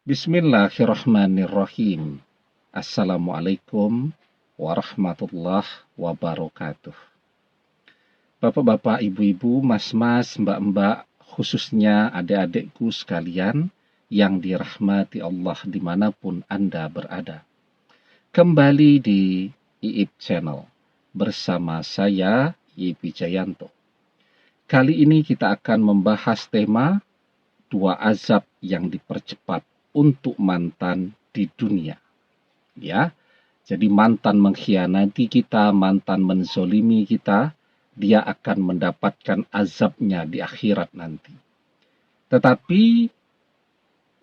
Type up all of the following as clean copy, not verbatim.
Bismillahirrahmanirrahim. Assalamualaikum warahmatullahi wabarakatuh. Bapak-bapak, ibu-ibu, mas-mas, mbak-mbak, khususnya adik-adikku sekalian yang dirahmati Allah dimanapun Anda berada. Kembali di IIP Channel bersama saya, Iip Wijayanto. Kali ini kita akan membahas tema 2 azab yang dipercepat untuk mantan di dunia. Ya, jadi mantan mengkhianati kita, mantan menzolimi kita, dia akan mendapatkan azabnya di akhirat nanti. Tetapi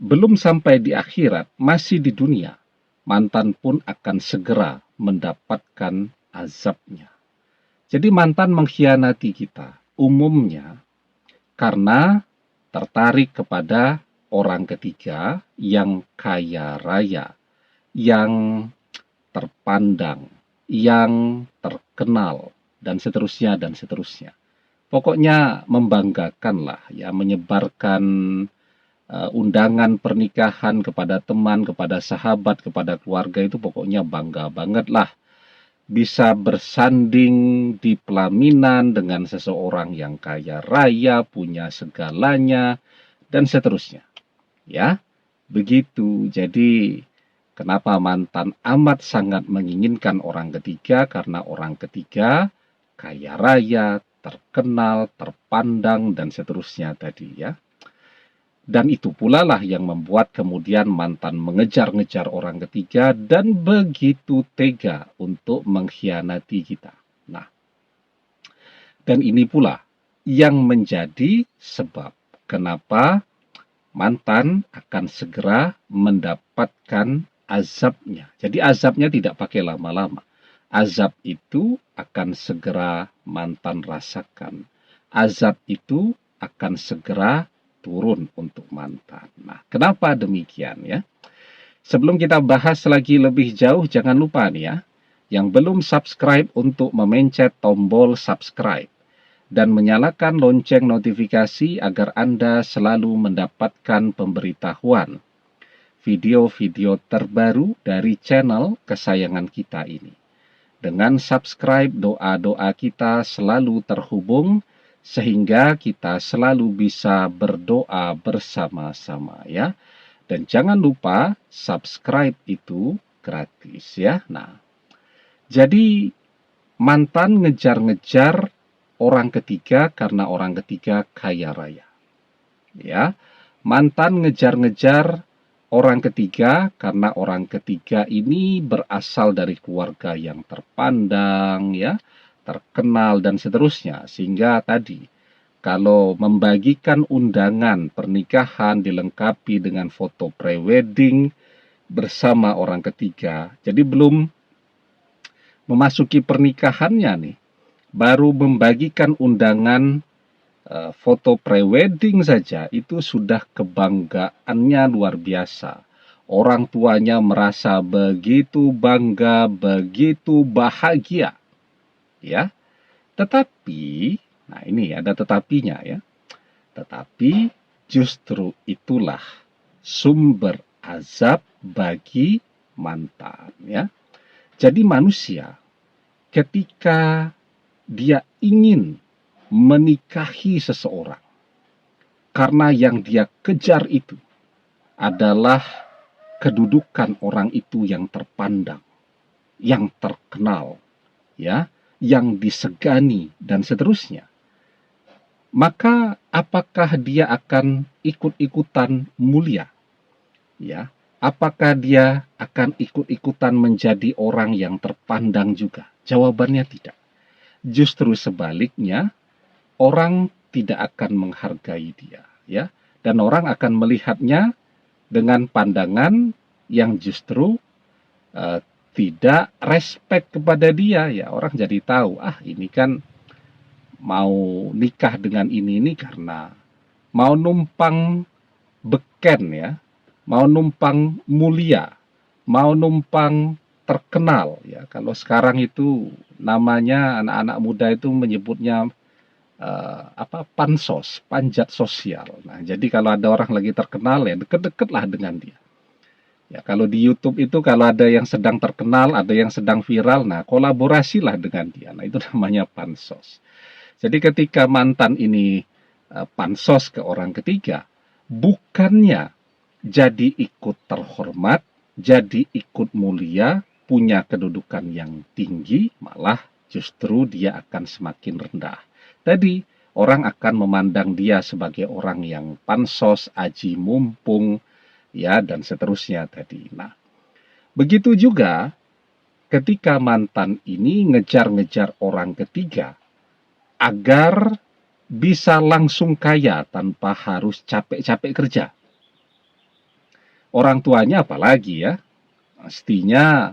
belum sampai di akhirat, masih di dunia, mantan pun akan segera mendapatkan azabnya. Jadi mantan mengkhianati kita umumnya karena tertarik kepada orang ketiga yang kaya raya, yang terpandang, yang terkenal, dan seterusnya, dan seterusnya. Pokoknya membanggakanlah, ya, menyebarkan undangan pernikahan kepada teman, kepada sahabat, kepada keluarga, itu pokoknya bangga banget lah. Bisa bersanding di pelaminan dengan seseorang yang kaya raya, punya segalanya, dan seterusnya. Ya, begitu. Jadi, kenapa mantan amat sangat menginginkan orang ketiga? Karena orang ketiga kaya raya, terkenal, terpandang, dan seterusnya tadi, ya. Dan itu pula lah yang membuat kemudian mantan mengejar-ngejar orang ketiga dan begitu tega untuk mengkhianati kita. Nah, dan ini pula yang menjadi sebab kenapa mantan akan segera mendapatkan azabnya. Jadi azabnya tidak pakai lama-lama. Azab itu akan segera mantan rasakan. Azab itu akan segera turun untuk mantan. Nah, kenapa demikian, ya? Sebelum kita bahas lagi lebih jauh, jangan lupa nih, ya, yang belum subscribe untuk memencet tombol subscribe dan menyalakan lonceng notifikasi agar Anda selalu mendapatkan pemberitahuan video-video terbaru dari channel kesayangan kita ini. Dengan subscribe, doa-doa kita selalu terhubung sehingga kita selalu bisa berdoa bersama-sama, ya. Dan jangan lupa subscribe itu gratis, ya. Nah, jadi mantan ngejar-ngejar orang ketiga karena orang ketiga kaya raya. Ya, mantan ngejar-ngejar orang ketiga karena orang ketiga ini berasal dari keluarga yang terpandang, ya, terkenal, dan seterusnya. Sehingga tadi, kalau membagikan undangan pernikahan dilengkapi dengan foto prewedding bersama orang ketiga, jadi belum memasuki pernikahannya nih, baru membagikan undangan foto prewedding saja, itu sudah kebanggaannya luar biasa. Orang tuanya merasa begitu bangga, begitu bahagia, ya. Tetapi, nah ini ada tetapinya, ya. Tetapi justru itulah sumber azab bagi mantan, ya. Jadi manusia ketika dia ingin menikahi seseorang, karena yang dia kejar itu adalah kedudukan orang itu yang terpandang, yang terkenal, ya, yang disegani, dan seterusnya. Maka apakah dia akan ikut-ikutan mulia? Ya, apakah dia akan ikut-ikutan menjadi orang yang terpandang juga? Jawabannya tidak. Justru sebaliknya, orang tidak akan menghargai dia, ya, dan orang akan melihatnya dengan pandangan yang justru tidak respect kepada dia, ya. Orang jadi tahu, ini kan mau nikah dengan ini karena mau numpang beken, ya, mau numpang mulia, mau numpang terkenal, ya. Kalau sekarang itu namanya anak-anak muda itu menyebutnya pansos, panjat sosial. Nah, jadi kalau ada orang lagi terkenal, ya deket-deketlah dengan dia. Ya, kalau di YouTube itu kalau ada yang sedang terkenal, ada yang sedang viral, nah kolaborasilah dengan dia. Nah, itu namanya pansos. Jadi ketika mantan ini pansos ke orang ketiga, bukannya jadi ikut terhormat, jadi ikut mulia, punya kedudukan yang tinggi, malah justru dia akan semakin rendah. Tadi orang akan memandang dia sebagai orang yang pansos, aji mumpung, ya, dan seterusnya tadi. Nah, begitu juga ketika mantan ini ngejar-ngejar orang ketiga agar bisa langsung kaya tanpa harus capek-capek kerja. Orang tuanya apalagi ya, pastinya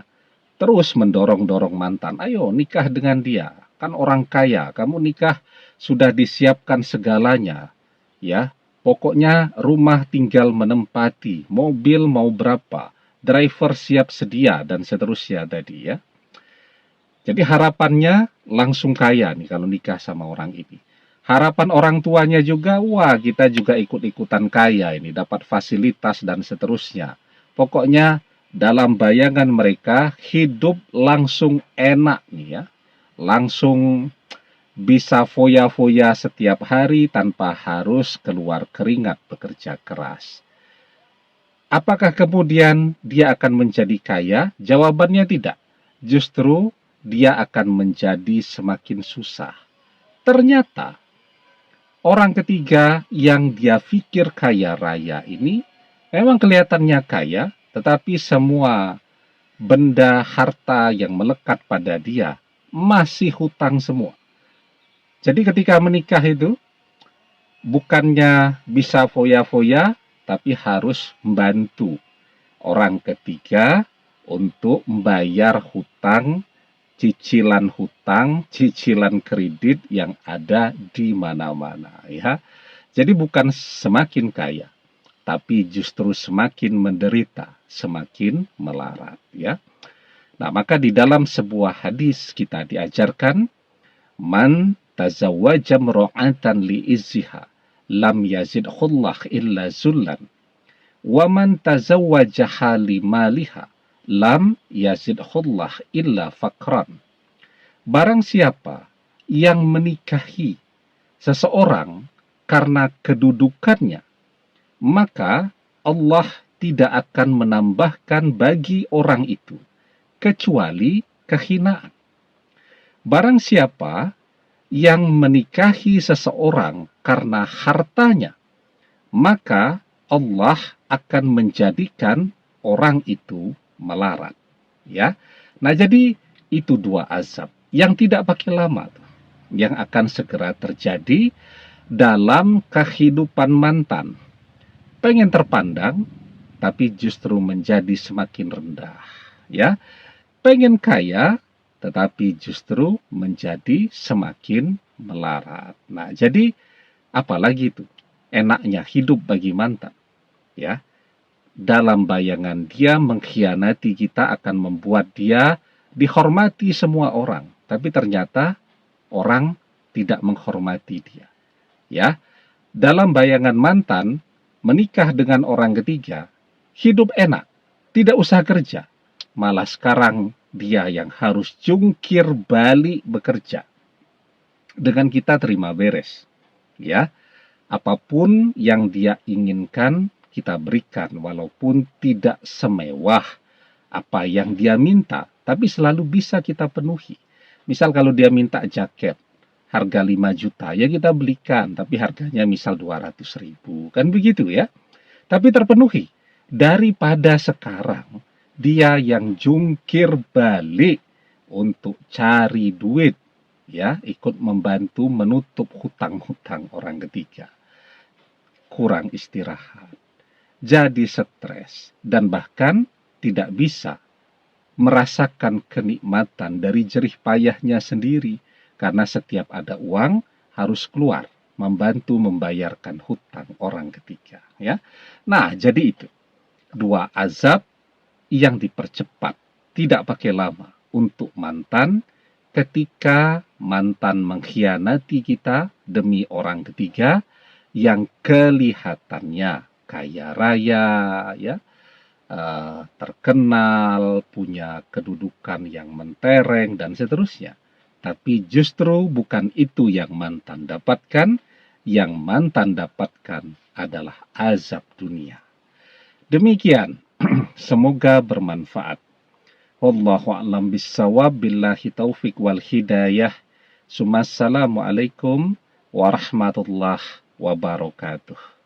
terus mendorong-dorong mantan, ayo nikah dengan dia, kan orang kaya, kamu nikah sudah disiapkan segalanya, ya, pokoknya rumah tinggal menempati, mobil mau berapa, driver siap sedia, dan seterusnya tadi ya. Jadi harapannya langsung kaya nih kalau nikah sama orang ini. Harapan orang tuanya juga, wah kita juga ikut-ikutan kaya ini, dapat fasilitas dan seterusnya. Pokoknya dalam bayangan mereka hidup langsung enak nih ya. Langsung bisa foya-foya setiap hari tanpa harus keluar keringat bekerja keras. Apakah kemudian dia akan menjadi kaya? Jawabannya tidak. Justru dia akan menjadi semakin susah. Ternyata orang ketiga yang dia pikir kaya raya ini memang kelihatannya kaya, tetapi semua benda harta yang melekat pada dia masih hutang semua. Jadi ketika menikah itu bukannya bisa foya-foya, tapi harus membantu orang ketiga untuk membayar hutang, cicilan kredit yang ada di mana-mana ya. Jadi bukan semakin kaya, tapi justru semakin menderita, semakin melarat ya. Nah, maka di dalam sebuah hadis kita diajarkan, man tazawwaja mra'atan li izziha lam yazidhullah illa zullan wa man tazawwajaha li maliha lam yazidhullah illa fakran. Barang siapa yang menikahi seseorang karena kedudukannya, maka Allah tidak akan menambahkan bagi orang itu kecuali kehinaan. Barang siapa yang menikahi seseorang karena hartanya, maka Allah akan menjadikan orang itu melarat. Ya, nah jadi itu dua azab yang tidak pakai lama, yang akan segera terjadi dalam kehidupan mantan. Pengen terpandang, tapi justru menjadi semakin rendah. Ya, pengen kaya, tetapi justru menjadi semakin melarat. Nah, jadi apalagi itu enaknya hidup bagi mantan. Ya, dalam bayangan dia mengkhianati kita akan membuat dia dihormati semua orang, tapi ternyata orang tidak menghormati dia. Ya, dalam bayangan mantan menikah dengan orang ketiga, hidup enak, tidak usah kerja. Malah sekarang dia yang harus jungkir balik bekerja. Dengan kita terima beres. Ya, apapun yang dia inginkan kita berikan, walaupun tidak semewah apa yang dia minta, tapi selalu bisa kita penuhi. Misal kalau dia minta jaket harga 5 juta, ya kita belikan, tapi harganya misal 200.000, kan begitu ya. Tapi terpenuhi. Daripada sekarang dia yang jungkir balik untuk cari duit, ya, ikut membantu menutup hutang-hutang orang ketiga. Kurang istirahat, jadi stres, dan bahkan tidak bisa merasakan kenikmatan dari jerih payahnya sendiri, karena setiap ada uang harus keluar membantu membayarkan hutang orang ketiga ya. Nah, jadi itu dua azab yang dipercepat, tidak pakai lama, untuk mantan ketika mantan mengkhianati kita demi orang ketiga yang kelihatannya kaya raya ya, terkenal, punya kedudukan yang mentereng, dan seterusnya. Tapi justru bukan itu yang mantan dapatkan. Yang mantan dapatkan adalah azab dunia. Demikian, semoga bermanfaat. Wallahu a'lam bissawab, billahi taufik wal hidayah. Assalamualaikum warahmatullahi wabarakatuh.